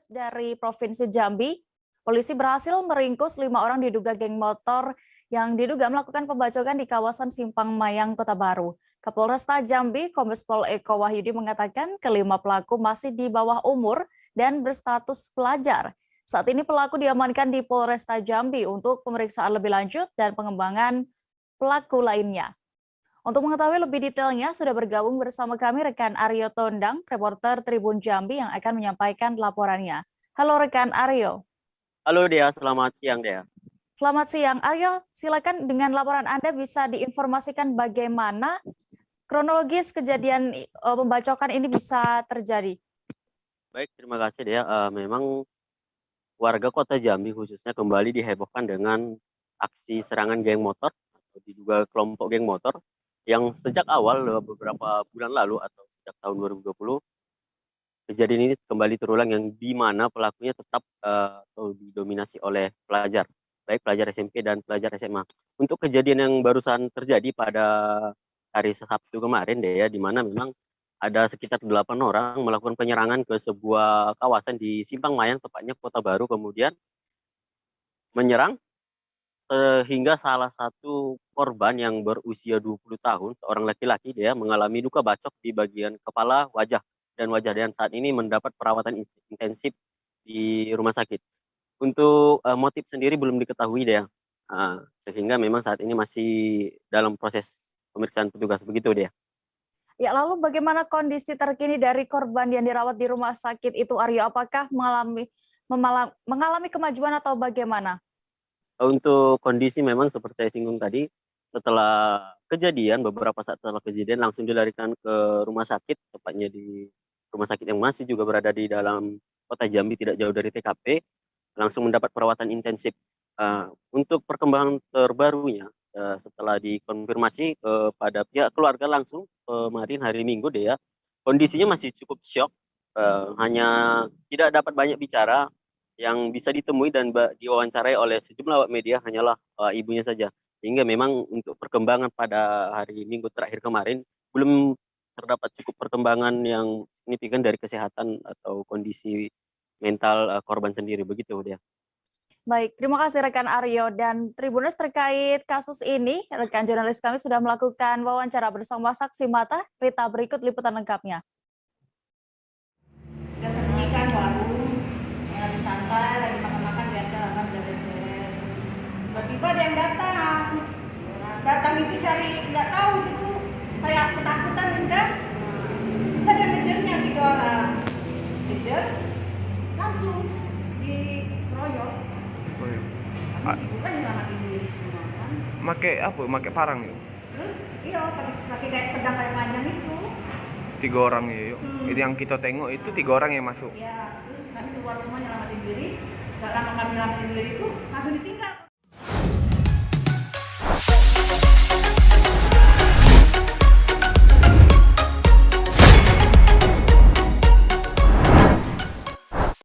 Dari Provinsi Jambi, polisi berhasil meringkus 5 orang diduga geng motor yang diduga melakukan pembacokan di kawasan Simpang Mayang, Kota Baru. Kapolresta Jambi, Kombes Pol Eko Wahyudi mengatakan kelima pelaku masih di bawah umur dan berstatus pelajar. Saat ini pelaku diamankan di Polresta Jambi untuk pemeriksaan lebih lanjut dan pengembangan pelaku lainnya. Untuk mengetahui lebih detailnya, sudah bergabung bersama kami rekan Aryo Tondang, reporter Tribun Jambi yang akan menyampaikan laporannya. Halo rekan Aryo. Halo Dea, selamat siang Dea. Selamat siang. Aryo, silakan dengan laporan Anda bisa diinformasikan bagaimana kronologis kejadian pembacokan ini bisa terjadi. Baik, terima kasih Dea. Memang warga kota Jambi khususnya kembali dihebohkan dengan aksi serangan geng motor, atau diduga kelompok geng motor, yang sejak awal beberapa bulan lalu atau sejak tahun 2020, kejadian ini kembali terulang yang di mana pelakunya tetap atau didominasi oleh pelajar, baik pelajar SMP dan pelajar SMA. Untuk kejadian yang barusan terjadi pada hari Sabtu kemarin deh ya, di mana memang ada sekitar 8 orang melakukan penyerangan ke sebuah kawasan di Simpang Mayang, tepatnya Kota Baru, kemudian menyerang sehingga salah satu korban yang berusia 20 tahun, seorang laki-laki, dia mengalami luka bacok di bagian kepala, wajah, dan saat ini mendapat perawatan intensif di rumah sakit. Untuk motif sendiri belum diketahui dia, sehingga memang saat ini masih dalam proses pemeriksaan petugas, begitu dia. Ya, lalu bagaimana kondisi terkini dari korban yang dirawat di rumah sakit itu, Aryo? Apakah mengalami kemajuan atau bagaimana? Untuk kondisi memang seperti saya singgung tadi, setelah kejadian, beberapa saat setelah kejadian langsung dilarikan ke rumah sakit, tepatnya di rumah sakit yang masih juga berada di dalam kota Jambi, tidak jauh dari TKP, langsung mendapat perawatan intensif. Untuk perkembangan terbarunya, setelah dikonfirmasi kepada pihak keluarga langsung kemarin hari Minggu deh ya, kondisinya masih cukup syok, hanya tidak dapat banyak bicara. Yang bisa ditemui dan diwawancarai oleh sejumlah awak media hanyalah ibunya saja. Sehingga memang untuk perkembangan pada hari Minggu terakhir kemarin belum terdapat cukup perkembangan yang signifikan dari kesehatan atau kondisi mental korban sendiri, begitu dia. Baik, terima kasih rekan Aryo dan Tribuners terkait kasus ini. Rekan jurnalis kami sudah melakukan wawancara bersama saksi mata. Rita, berikut liputan lengkapnya. Kesengi kan warung, lagi santai, lagi makan-makan biasa kan beres-beres. Tiba-tiba ada yang datang. Datang itu cari, nggak tahu itu tuh kayak ketakutan kan. Bisa dia ngejarnya 3 orang. Ngejar, langsung dikeroyok. Kami sih kan nyelamatin diri semua kan. Make apa? Make parang yuk? Terus iya pakai kayak pedang kayak panjang itu. 3 orang ya yuk. Itu yang kita tengok itu 3 orang yang masuk. Ya, terus kami keluar semua nyelamatin diri. Gak lama kami nyelamatin diri itu langsung ditinggal.